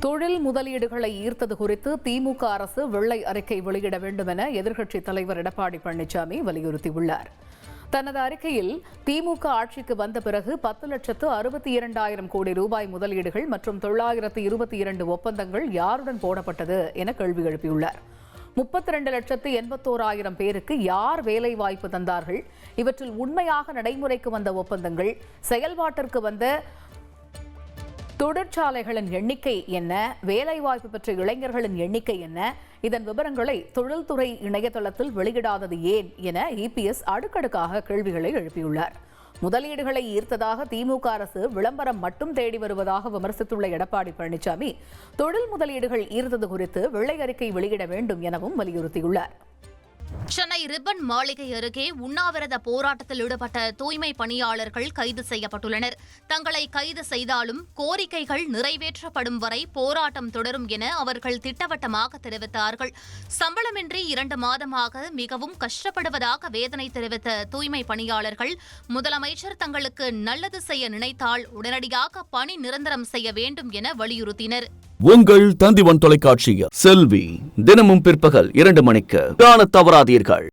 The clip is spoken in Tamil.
தொழில் முதலீடுகளை ஈர்த்தது குறித்து திமுக அரசு வெள்ளை அறிக்கை வெளியிட வேண்டும் என எதிர்க்கட்சித் தலைவர் எடப்பாடி பழனிசாமி வலியுறுத்தியுள்ளார். தனது அறிக்கையில் திமுக ஆட்சிக்கு வந்த பிறகு 10,62,000 கோடி ரூபாய் முதலீடுகள் மற்றும் 922 ஒப்பந்தங்கள் யாருடன் போடப்பட்டது என கேள்வி எழுப்பியுள்ளார். 32,81,000 பேருக்கு யார் வேலை வாய்ப்பு தந்தார்கள்? இவற்றில் உண்மையாக நடைமுறைக்கு வந்த ஒப்பந்தங்கள், செயல்பாட்டிற்கு வந்த தொழிற்சாலைகளின் எண்ணிக்கை என்ன? வேலைவாய்ப்பு பெற்ற இளைஞர்களின் எண்ணிக்கை என்ன? இதன் விவரங்களை தொழில்துறை இணையதளத்தில் வெளியிடாதது ஏன் என இபிஎஸ் அடுக்கடுக்காக கேள்விகளை எழுப்பியுள்ளார். முதலீடுகளை ஈர்த்ததாக திமுக அரசு விளம்பரம் மட்டும் தேடி வருவதாக விமர்சித்துள்ள எடப்பாடி பழனிசாமி, தொழில் முதலீடுகள் ஈர்த்தது குறித்து வெள்ளை அறிக்கை வெளியிட வேண்டும் எனவும் வலியுறுத்தியுள்ளார். சென்னை ரிப்பன் மாளிகை அருகே உண்ணாவிரத போராட்டத்தில் ஈடுபட்ட தூய்மை பணியாளர்கள் கைது செய்யப்பட்டுள்ளனர். தங்களை கைது செய்தாலும் கோரிக்கைகள் நிறைவேற்றப்படும் வரை போராட்டம் தொடரும் என அவர்கள் திட்டவட்டமாக தெரிவித்தார்கள். சம்பளமின்றி 2 மாதமாக மிகவும் கஷ்டப்படுவதாக வேதனை தெரிவித்த தூய்மை பணியாளர்கள், முதலமைச்சர் தங்களுக்கு நல்லது செய்ய நினைத்தால் உடனடியாக பணி நிரந்தரம் செய்ய வேண்டும் என வலியுறுத்தினர். உங்கள் தந்திவன் தொலைக்காட்சியில் செல்வி தினமும் பிற்பகல் 2 மணிக்கு காணத் தவறாதீர்கள்.